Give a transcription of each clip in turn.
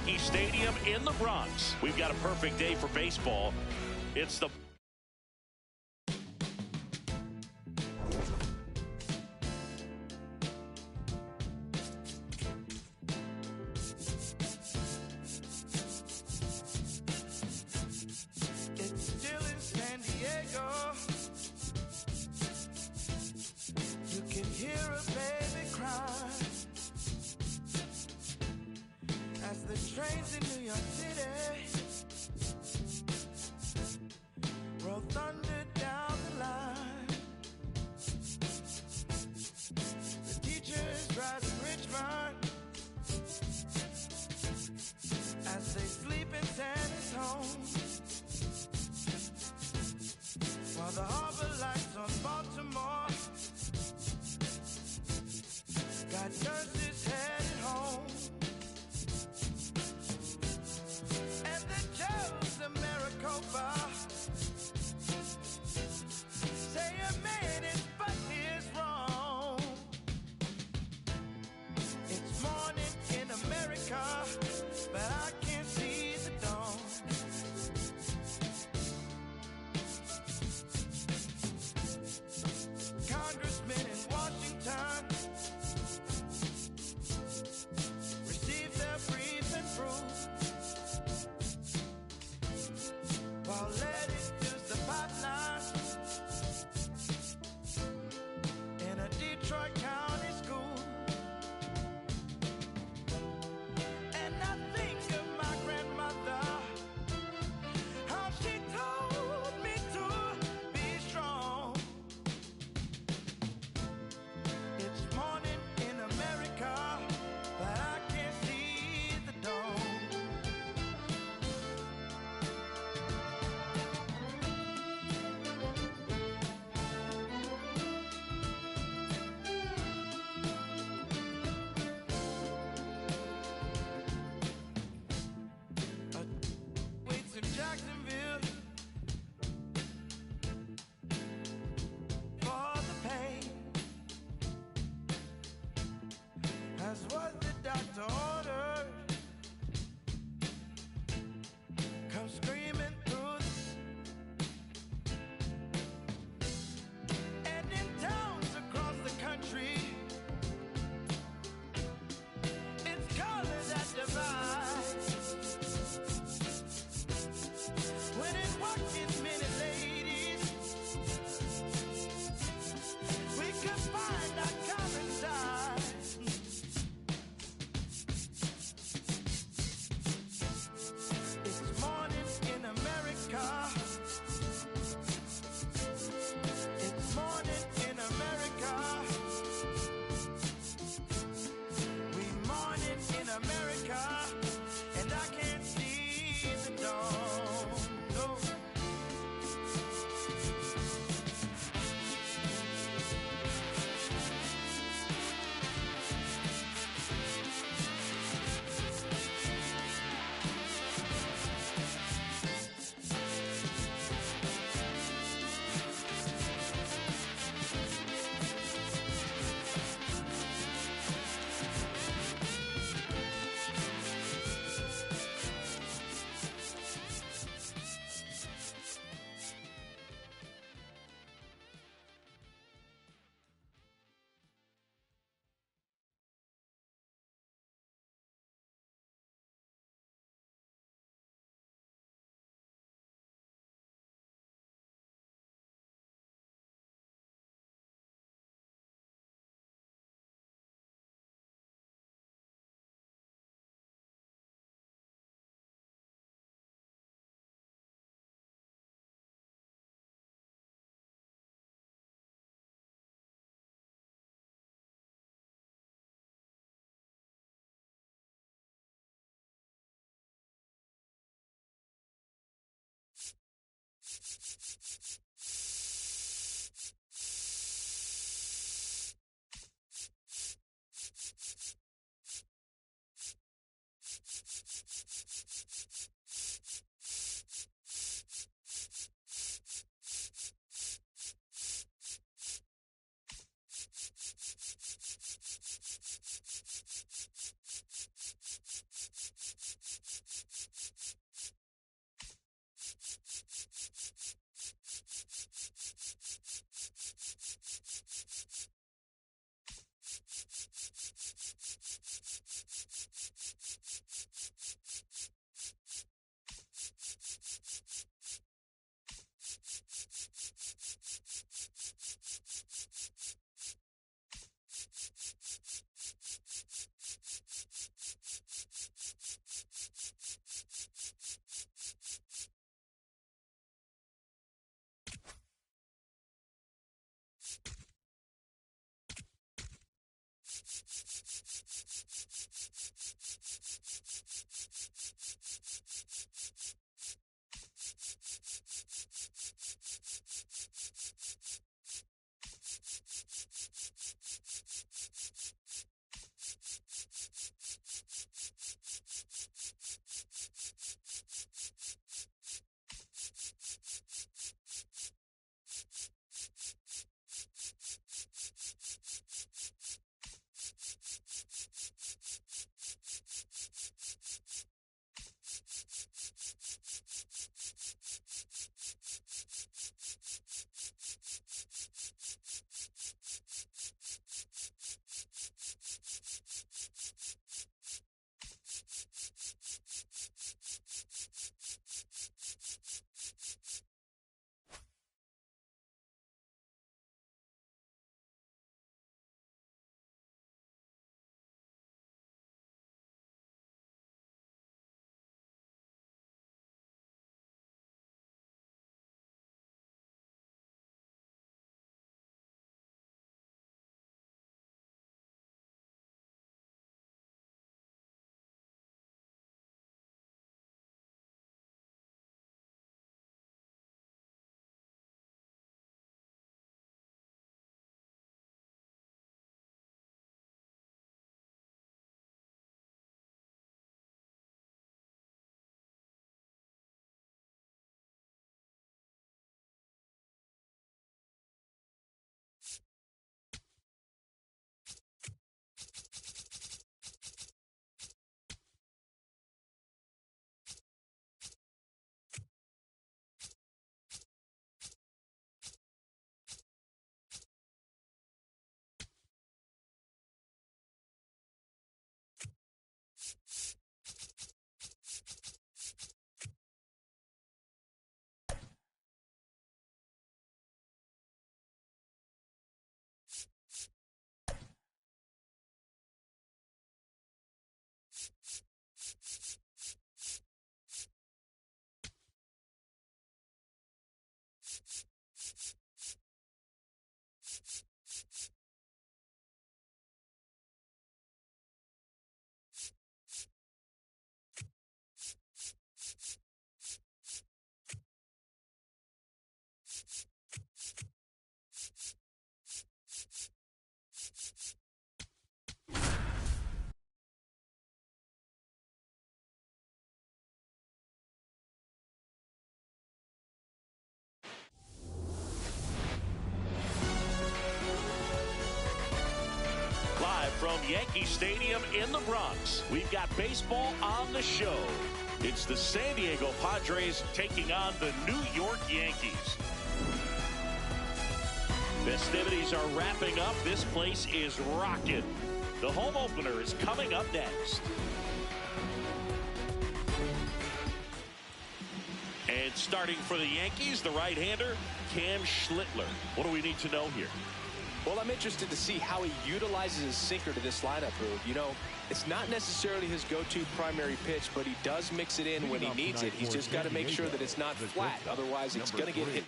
Yankee Stadium in the Bronx. We've got a perfect day for baseball. It's the trains in New York City roll thunder down the line. The teachers rise in Richmond as they sleep in Santa's home, while the harbor lights on Baltimore got nurses headed home. Maricopa say a man is but is wrong. It's morning in America, but I can't see the dawn. Congressmen in Washington receive their briefing proof, while ladies use the pipeline in a Detroit County school. And I think of my grandmother, how she told me to be strong. It's morning in America, but I can't see the dawn. Jacksonville for the pain, as what the doctor ordered. Come screaming through and in towns across the country, it's color that divides. When it walking many ladies, we could find our common side. From Yankee Stadium in the Bronx, we've got baseball on the show. It's the San Diego Padres taking on the New York Yankees. Festivities are wrapping up. This place is rocking. The home opener is coming up next. And starting for the Yankees, the right-hander, Cam Schlittler. What do we need to know here? Well, I'm interested to see how he utilizes his sinker to this lineup, Boog. You know, it's not necessarily his go-to primary pitch, but he does mix it in when he needs it. He's just got to make sure that it's not flat. Otherwise, it's going to get hit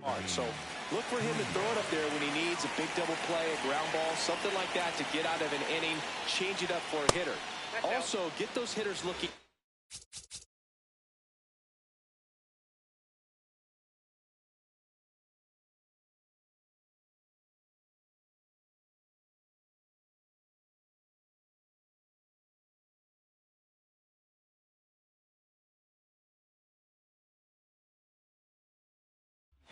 hard. So look for him to throw it up there when he needs a big double play, a ground ball, something like that to get out of an inning, change it up for a hitter. Also, get those hitters looking.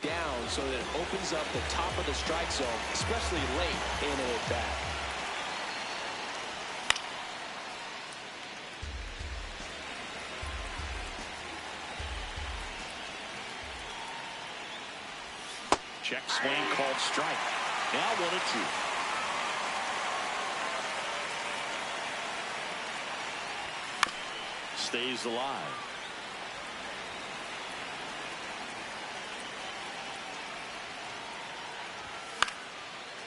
Down so that it opens up the top of the strike zone, especially late in an at-bat. Check swing called strike. Now 1-2. Stays alive.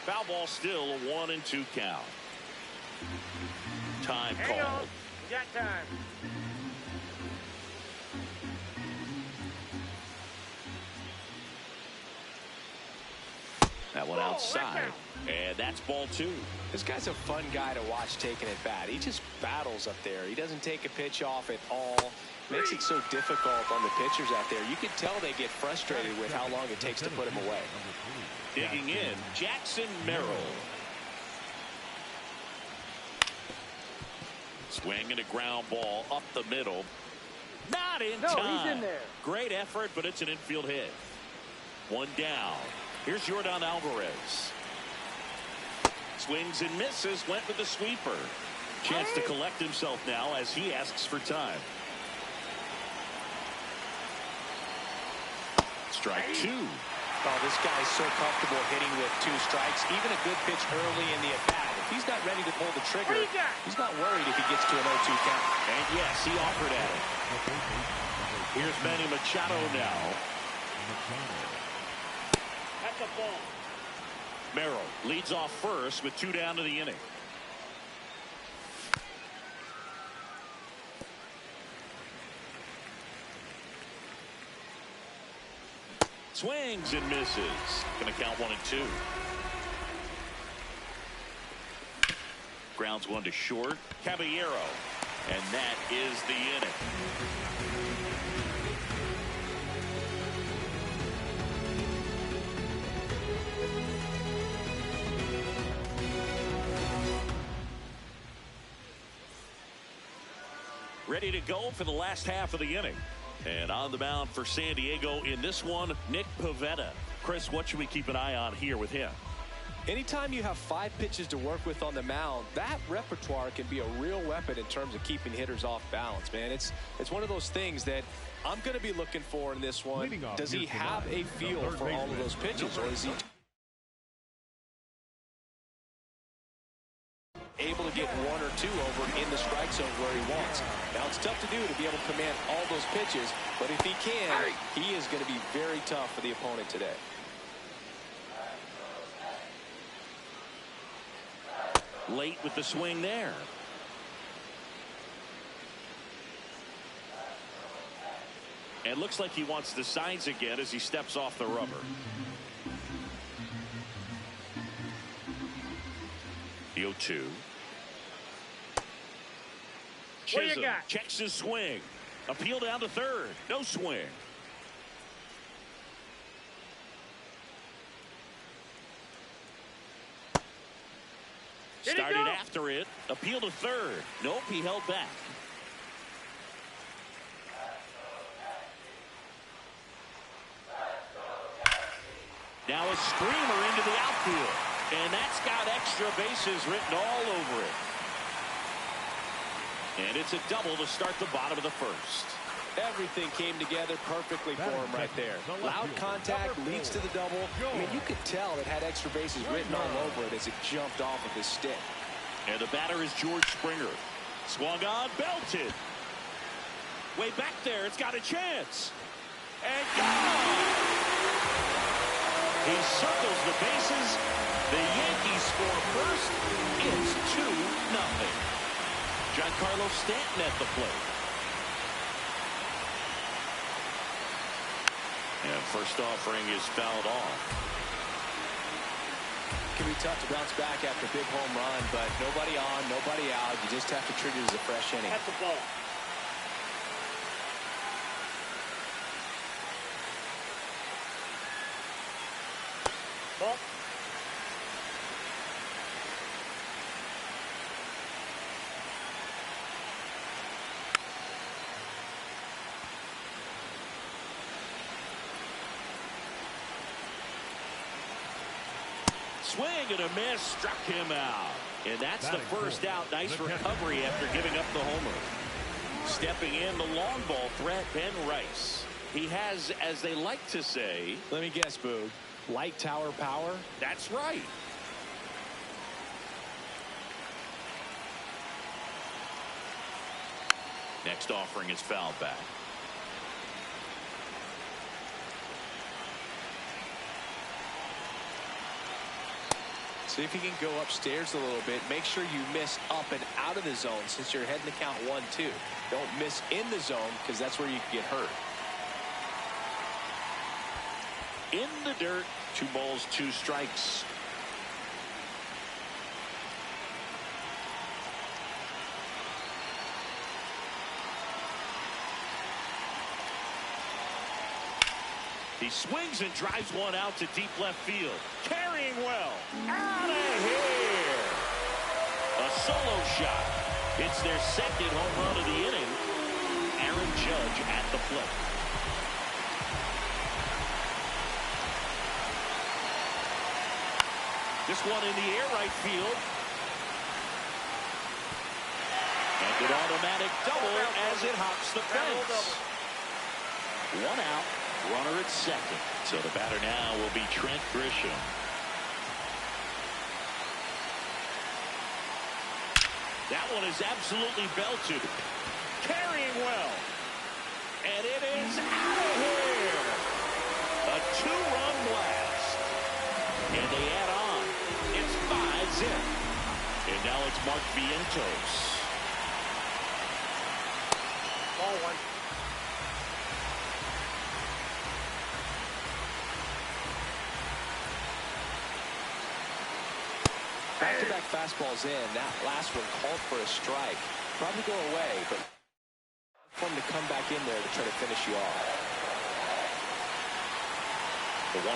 Foul ball, still a 1-2 count. Time Hang called. on. We got time. That one outside. And that's ball 2. This guy's a fun guy to watch taking at bat. He just battles up there. He doesn't take a pitch off at all. Makes it so difficult on the pitchers out there. You can tell they get frustrated with how long it takes to put him away. Digging in, Jackson Merrill. Swing and a ground ball up the middle. Not in time. He's in there. Great effort, but it's an infield hit. One down. Here's Yordan Alvarez. Swings and misses, went with the sweeper. Chance to collect himself now as he asks for time. Strike 2. Oh, this guy's so comfortable hitting with 2 strikes. Even a good pitch early in the at-bat. If he's not ready to pull the trigger, he's not worried if he gets to an 0-2 count. And yes, he offered at it. Here's Manny Machado now. That's a ball. Merrill leads off first with 2 down to the inning. Swings and misses. Going to count 1 and 2. Grounds 1 to short. Caballero. And that is the inning. Ready to go for the last half of the inning. And on the mound for San Diego in this one, Nick Pivetta. Chris, what should we keep an eye on here with him? Anytime you have 5 pitches to work with on the mound, that repertoire can be a real weapon in terms of keeping hitters off balance, man. It's one of those things that I'm going to be looking for in this one. Does he have a feel for all of those pitches, or is he able to get 1 or 2 over in the strike zone where he wants? Now, it's tough to do to be able to command all those pitches, but if he can, he is going to be very tough for the opponent today. Late with the swing there. And looks like he wants the signs again as he steps off the rubber. The 0-2. Chisholm checks his swing. Appeal down to third. No swing. Started after it. Appeal to third. Nope, he held back. Now a screamer into the outfield. And that's got extra bases written all over it. And it's a double to start the bottom of the first. Everything came together perfectly for him right there. Loud contact leads to the double. I mean, you could tell it had extra bases written all over it as it jumped off of his stick. And the batter is George Springer. Swung on, belted. Way back there, it's got a chance. And gone! He circles the bases. The Yankees score first. It's 2-0. Giancarlo Stanton at the plate. And first offering is fouled off. It can be tough to bounce back after a big home run, but nobody on, nobody out. You just have to treat it as a fresh inning. That's a ball. Ball. Swing and a miss, struck him out. And that's the first out. Nice recovery after giving up the homer. Stepping in, the long ball threat, Ben Rice. He has, as they like to say... Let me guess, Boog. Light tower power? That's right. Next offering is fouled back. See if he can go upstairs a little bit. Make sure you miss up and out of the zone since you're heading to count 1-2. Don't miss in the zone because that's where you can get hurt. in the dirt. 2 balls, 2 strikes. He swings and drives one out to deep left field. Carrying well. Out of here. A solo shot. It's their second home run of the inning. Aaron Judge at the plate. This one in the air right field. And an automatic double as it hops the fence. 1 out. Runner at second. So the batter now will be Trent Grisham. That one is absolutely belted. Carrying well. And it is out of here. A 2-run blast. And they add on. It's 5-zip. And now it's Mark Vientos. Ball 1. Back-to-back fastballs in. That last one called for a strike. Probably go away, but for him to come back in there to try to finish you off. The 1-1.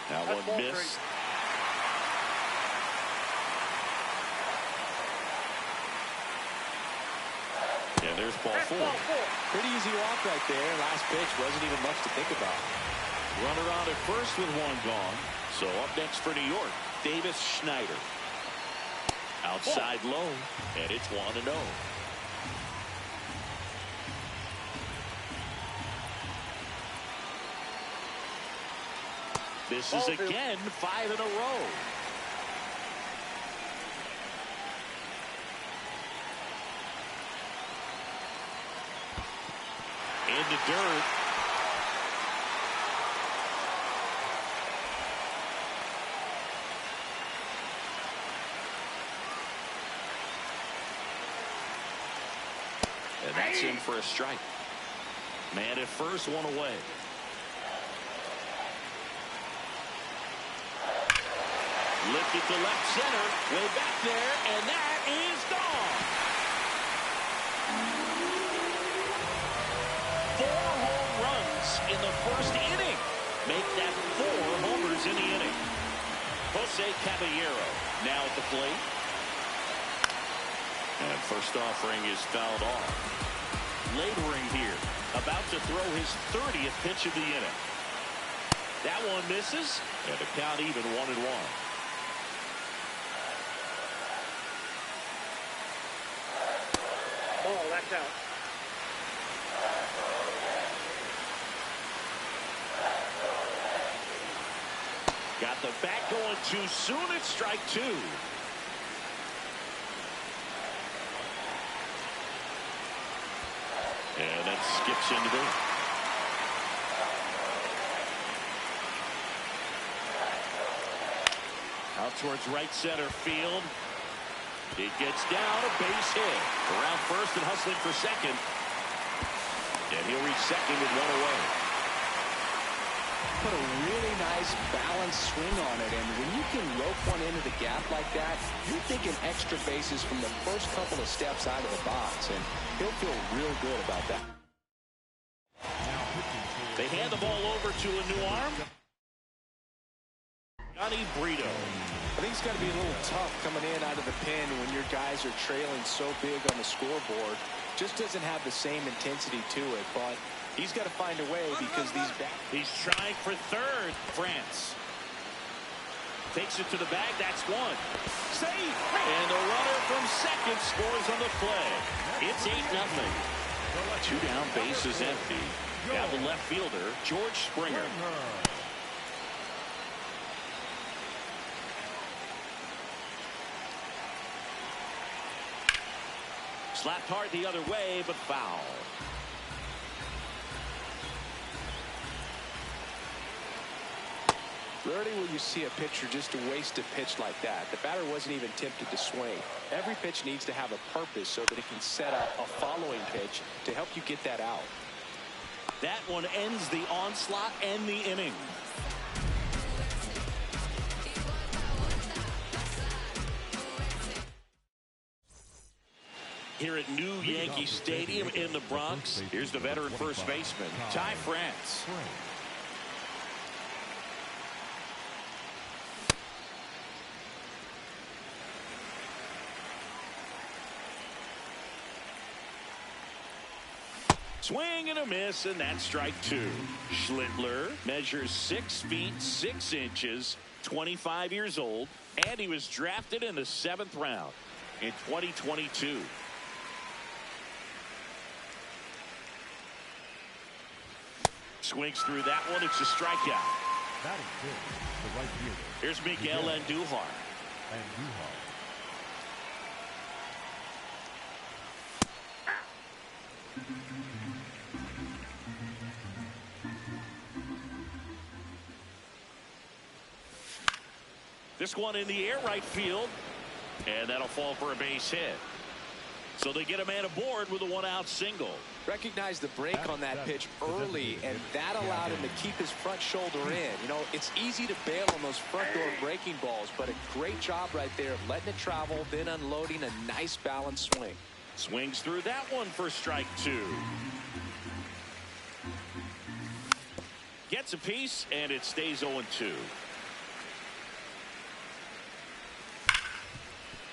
Now one missed. Yeah, there's ball 4. Pretty easy walk right there. Last pitch wasn't even much to think about. Runner on at first with 1 gone. So up next for New York, Davis Schneider. Outside low, and it's 1-0. This is again 5 in a row. In the dirt. And that's in for a strike. Man at first, 1 away. Lifted to left center, way back there, and that is gone. 4 home runs in the first inning. Make that 4 homers in the inning. Jose Caballero now at the plate. And first offering is fouled off. Laboring here, about to throw his 30th pitch of the inning. That one misses, and the count even 1-1. Ball, that's out. Got the bat going too soon. It's strike 2. And that skips into there. Out towards right center field. It gets down, a base hit. Around first and hustling for second. And he'll reach second with 1 away. Put a really nice balanced swing on it, and when you can rope one into the gap like that, you're thinking extra bases from the first couple of steps out of the box, and he'll feel real good about that. They hand the ball over to a new arm. Johnny Brito. I think it's got to be a little tough coming in out of the pen when your guys are trailing so big on the scoreboard. Just doesn't have the same intensity to it, but he's got to find a way because he's trying for third. France takes it to the bag. That's 1. Safe. And the runner from second scores on the play. It's 8-0. 2 down, bases empty. Now the left fielder, George Springer. Slapped hard the other way, but foul. Rarely will you see a pitcher just waste a pitch like that. The batter wasn't even tempted to swing. Every pitch needs to have a purpose so that it can set up a following pitch to help you get that out. That one ends the onslaught and the inning. Here at New Yankee Stadium in the Bronx, here's the veteran first baseman, Ty France. Swing and a miss, and that's strike two. Schlittler measures 6 feet 6 inches, 25 years old, and he was drafted in the 7th round in 2022. Swings through that one. It's a strikeout. That is good. The right fielder. Here's Miguel Andujar. This one in the air right field, and that'll fall for a base hit. So they get a man aboard with a 1-out single. Recognize the break on that pitch early, and that allowed him to keep his front shoulder in. You know, it's easy to bail on those front door breaking balls, but a great job right there of letting it travel, then unloading a nice balanced swing. Swings through that one for strike two. Gets a piece, and it stays 0-2.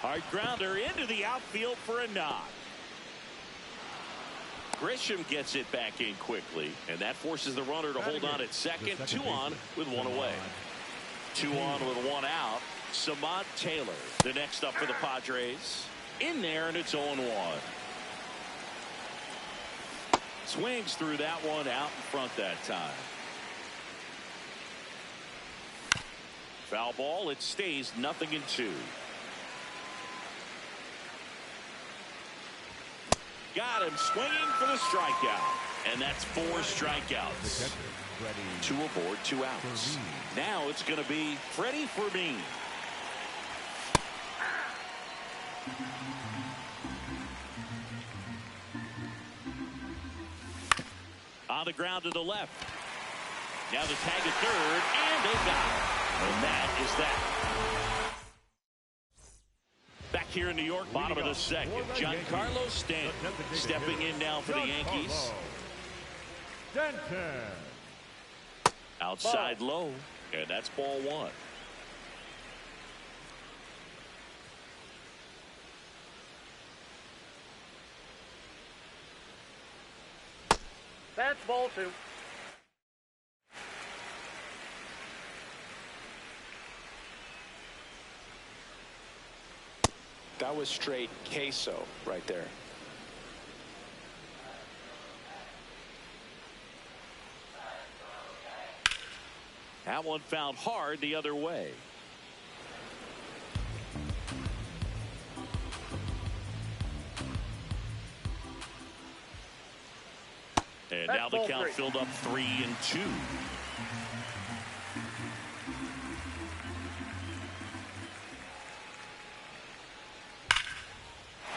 Hard grounder into the outfield for a knock. Grisham gets it back in quickly, and that forces the runner to hold on at second. 2 on with 1 away. 2 on with 1 out. Samad Taylor, the next up for the Padres. In there, and it's 0-1. Swings through that one out in front that time. Foul ball. It stays 0-2. Got him swinging for the strikeout. And that's 4 strikeouts. 2 aboard, 2 outs. Now it's going to be Freddie Fermin. On the ground to the left. Now the tag at third, and they got it. And that is that. Back here in New York, bottom of the second. Giancarlo Stanton stepping in now for the Yankees. Outside low, and that's ball 1. That's ball 2. That was straight queso right there. That one found hard the other way. And now the count filled up 3-2.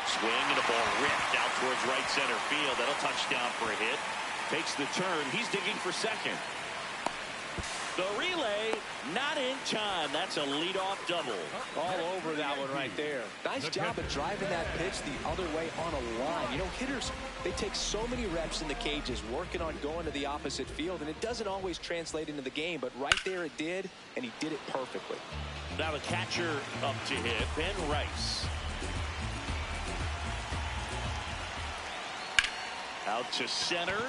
Swing and a ball ripped out towards right center field. That'll touch down for a hit. Takes the turn. He's digging for second. The relay not in time. That's a leadoff double. All over that one right there. Nice job of driving that pitch the other way on a line. You know, hitters, they take so many reps in the cages working on going to the opposite field, and it doesn't always translate into the game, but right there it did, and he did it perfectly. Now the catcher up to hit, Ben Rice. Out to center.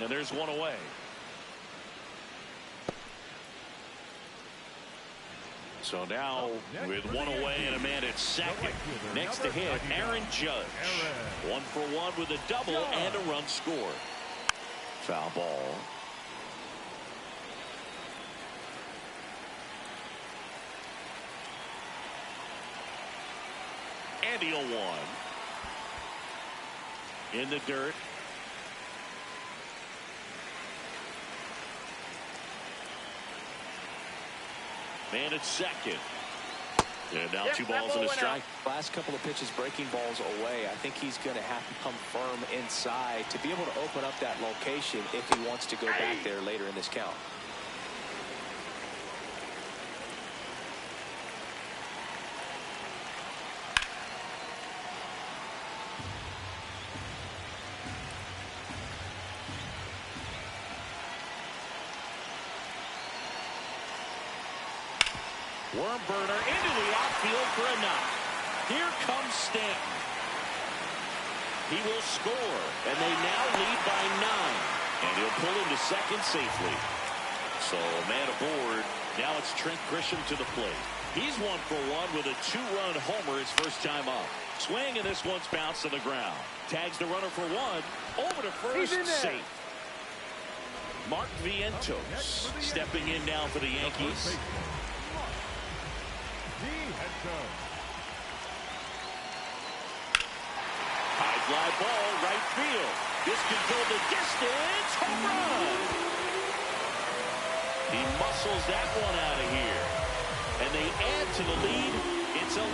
And there's one away. So now with one away and a man at second. Next to hit, Aaron Judge. 1 for 1 with a double and a run scored. Foul ball. And the 0-1. In the dirt. Man at second. And now Yep, 2 that balls ball and a went strike. Last couple of pitches breaking balls away. I think he's going to have to come firm inside to be able to open up that location if he wants to go back there later in this count. Worm burner into the outfield for a knock. Here comes Stanton. He will score, and they now lead by 9. And he'll pull into second safely. So a man aboard. Now it's Trent Grisham to the plate. He's 1 for 1 with a 2-run homer his first time up. Swing, and this one's bounced to the ground. Tags the runner for 1. Over to first, safe. Mark Vientos stepping in now for the Yankees. High fly ball, right field. This could go the distance. Home run. He muscles that one out of here. And they add to the lead. It's 11-0.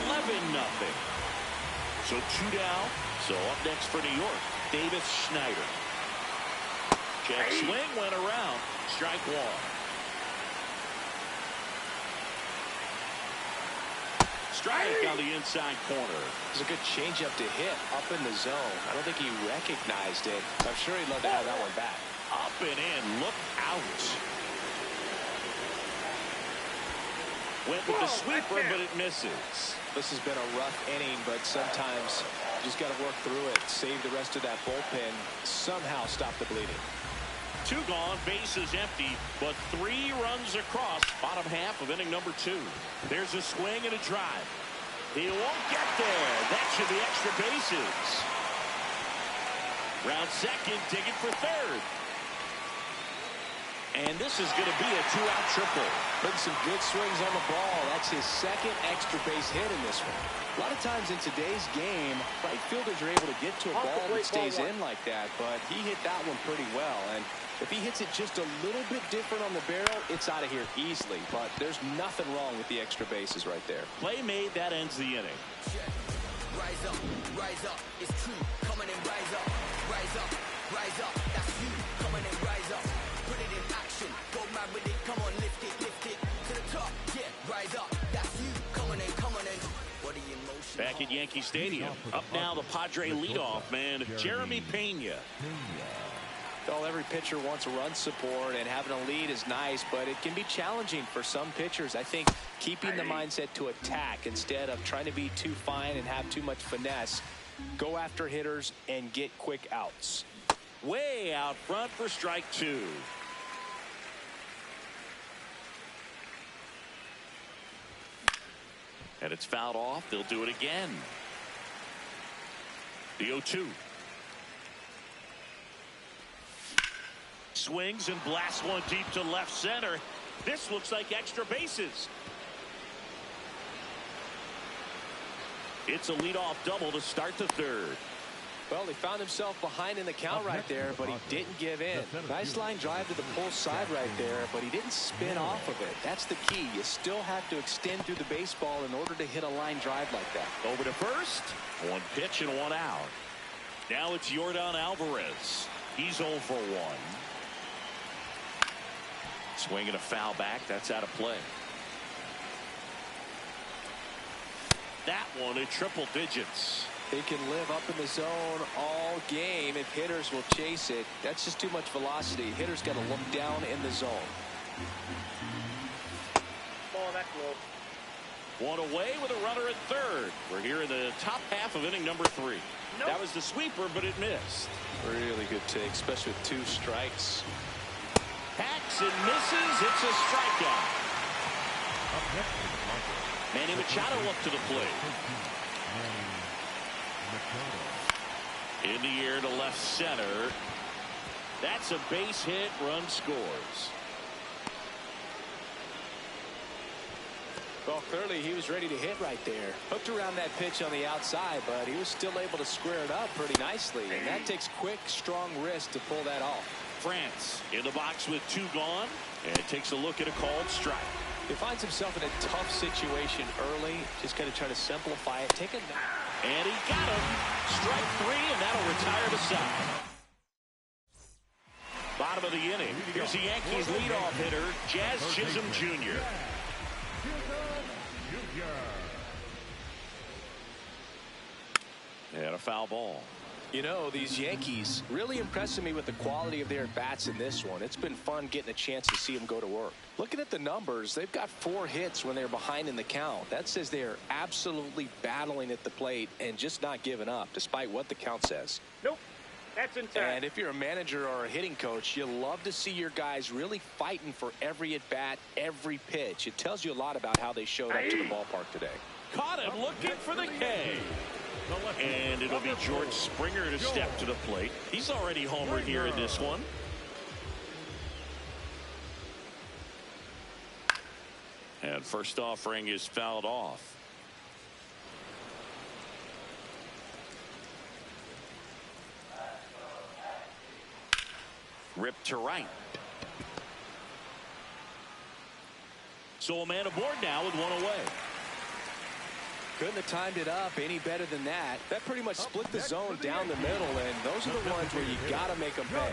So 2 down. So up next for New York, Davis Schneider. Check swing, went around. Strike 1. Strike on the inside corner. It's a good changeup to hit up in the zone. I don't think he recognized it. I'm sure he'd love to have that one back. Up and in. Look out. Went with the sweeper, but it misses. This has been a rough inning, but sometimes you just got to work through it. Save the rest of that bullpen. Somehow stop the bleeding. 2 gone, bases empty, but 3 runs across. Bottom half of inning number 2. There's a swing and a drive. He won't get there. That should be extra bases. Round second, digging for third. And this is going to be a 2-out triple. Putting some good swings on the ball. That's his second extra base hit in this one. A lot of times in today's game, right fielders are able to get to a ball that stays in like that, but he hit that one pretty well. And if he hits it just a little bit different on the barrel, it's out of here easily. But there's nothing wrong with the extra bases right there. Play made, that ends the inning. Rise up, it's true. Come on and rise up, rise up, that's you. Come on and rise up, put it in action. Go mad with it, come on, lift it to the top. Yeah, rise up, that's you. Come on and. What are you emotions? Back at Yankee Stadium. Up now, the Padre leadoff man, Jeremy Pena. Well, every pitcher wants run support, and having a lead is nice, but it can be challenging for some pitchers. I think keeping the mindset to attack instead of trying to be too fine and have too much finesse. Go after hitters and get quick outs. Way out front for strike 2. And it's fouled off. They'll do it again. The 0-2. Swings and blasts one deep to left center. This looks like extra bases. It's a leadoff double to start the third. Well, he found himself behind in the count right there, but he didn't give in. Nice line drive to the pull side right there, but he didn't spin off of it. That's the key. You still have to extend through the baseball in order to hit a line drive like that. Over to first. 1 pitch and 1 out. Now it's Yordan Alvarez. He's 0 for 1. Swinging a foul back. That's out of play. That one at triple digits. He can live up in the zone all game if hitters will chase it. That's just too much velocity. Hitters got to look down in the zone. Oh, that's low. 1 away with a runner at third. We're here in the top half of inning number 3. Nope. That was the sweeper, but it missed. Really good take, especially with 2 strikes. Hacks and misses. It's a strikeout. Up next is Manny Machado up to the plate. In the air to left center. That's a base hit. Run scores. Well, clearly he was ready to hit right there. Hooked around that pitch on the outside, but he was still able to square it up pretty nicely. And that takes quick, strong wrist to pull that off. France in the box with 2 gone. And takes a look at a called strike. He finds himself in a tough situation early. Just got to try to simplify it. Take a... And he got him. Strike 3, and that'll retire the side. Bottom of the inning. Here's the Yankees leadoff hitter, Jazz Chisholm Jr. And a foul ball. You know, these Yankees really impressing me with the quality of their at-bats in this one. It's been fun getting a chance to see them go to work. Looking at the numbers, they've got 4 hits when they're behind in the count. That says they're absolutely battling at the plate and just not giving up, despite what the count says. Nope. That's intact. And if you're a manager or a hitting coach, you love to see your guys really fighting for every at-bat, every pitch. It tells you a lot about how they showed up to the ballpark today. Caught him looking for the K. And it'll be George Springer to step to the plate. He's already homered here in this one. And first offering is fouled off. Ripped to right. So a man aboard now with 1 away. Couldn't have timed it up any better than that. That pretty much split the zone down the middle, and those are the ones where you got to make them pay.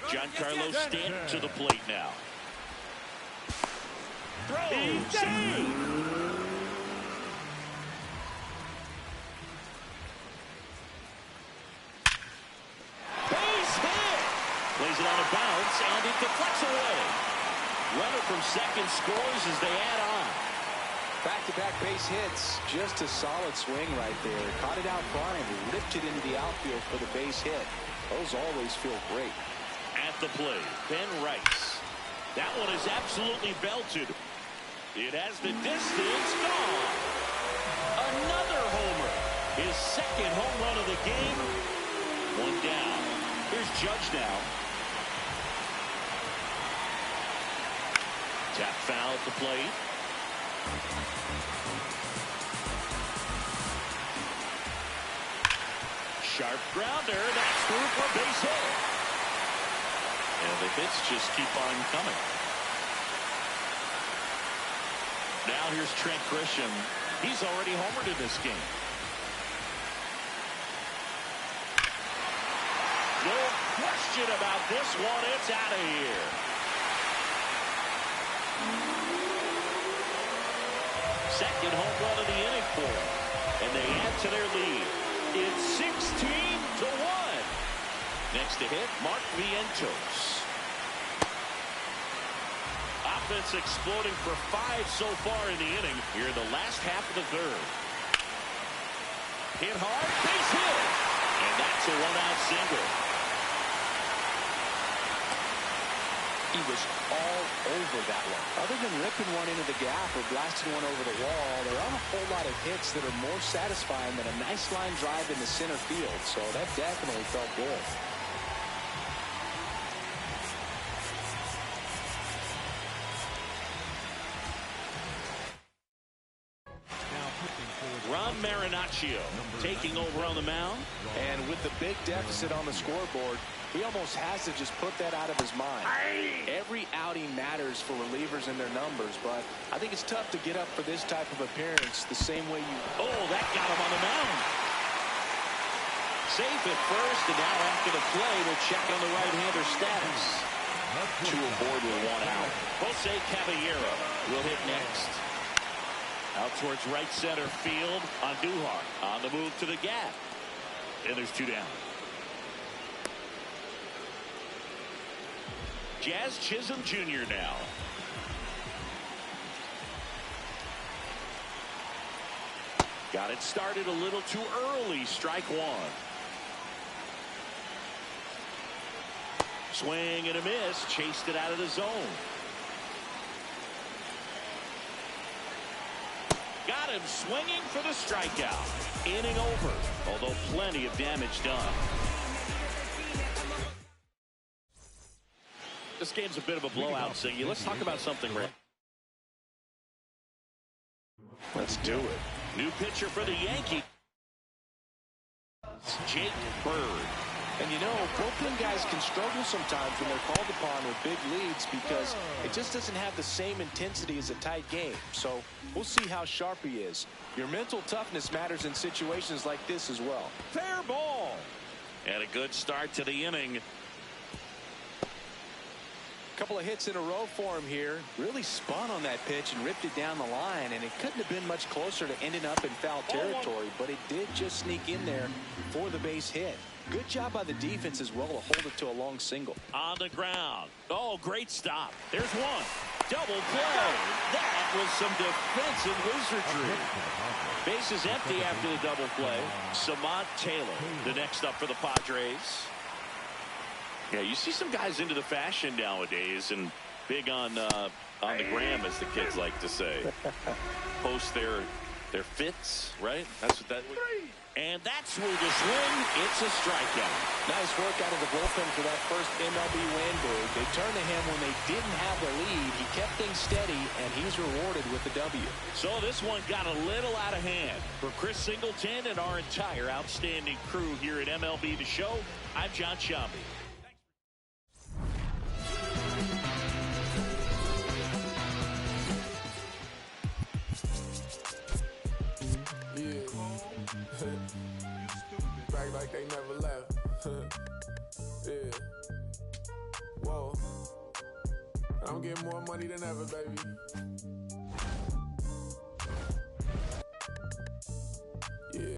Giancarlo Stanton to the plate now. Throws. Base hit. Plays it on a bounce, and it deflects away. Runner from second scores as they add on. Back-to-back base hits. Just a solid swing right there. Caught it out front and ripped it into the outfield for the base hit. Those always feel great. At the plate, Ben Rice. That one is absolutely belted. It has the distance. Gone. Another homer. His second home run of the game. 1 down. Here's Judge now. Tap foul at the plate. Sharp grounder. That's through for a base hit. And the hits just keep on coming. Now here's Trent Grisham. He's already homered in this game. No question about this one. It's out of here. Second home run of the inning for him. And they add to their lead. It's 16-1. Next to hit, Mark Vientos. Offense exploding for 5 so far in the inning. Here in the last half of the third. Hit hard, base hit. And that's a 1-out single. He was all over that one. Other than ripping one into the gap or blasting one over the wall, there aren't a whole lot of hits that are more satisfying than a nice line drive in the center field. So that definitely felt good. Ron Marinaccio taking over on the mound. And with the big deficit on the scoreboard, he almost has to just put that out of his mind. Every outing matters for relievers and their numbers, but I think it's tough to get up for this type of appearance the same way you... Oh, that got him on the mound. Safe at first, and now after the play, we'll check on the right-hander status. 2 aboard with 1 out. Jose Caballero will hit next. Out towards right center field on Duhar. On the move to the gap. And there's 2 down. Jazz Chisholm Jr. now. Got it started a little too early. Strike 1. Swing and a miss. Chased it out of the zone. Got him swinging for the strikeout. Inning over, although plenty of damage done. This game's a bit of a blowout, Singy. Let's talk about something, Rick. Let's do it. New pitcher for the Yankees. Jake Bird. And you know, bullpen guys can struggle sometimes when they're called upon with big leads because it just doesn't have the same intensity as a tight game. So we'll see how sharp he is. Your mental toughness matters in situations like this as well. Fair ball. And a good start to the inning. Couple of hits in a row for him here. Really spun on that pitch and ripped it down the line, and it couldn't have been much closer to ending up in foul territory, but it did just sneak in there for the base hit. Good job by the defense as well to hold it to a long single. On the ground. Oh, great stop. There's one. Double play. That was some defensive wizardry. Base is empty after the double play. Samant Taylor, the next up for the Padres. Yeah, you see some guys into the fashion nowadays and big on the gram, as the kids like to say. Post their fits, right? That's what that was. And that's where the swing. It's a strikeout. Nice work out of the bullpen for that first MLB win, Boog. They turned to him when they didn't have the lead. He kept things steady, and he's rewarded with the W. So this one got a little out of hand. For Chris Singleton and our entire outstanding crew here at MLB The Show, I'm John Shambi. Back like they never left. Yeah. Whoa. I'm getting more money than ever, baby.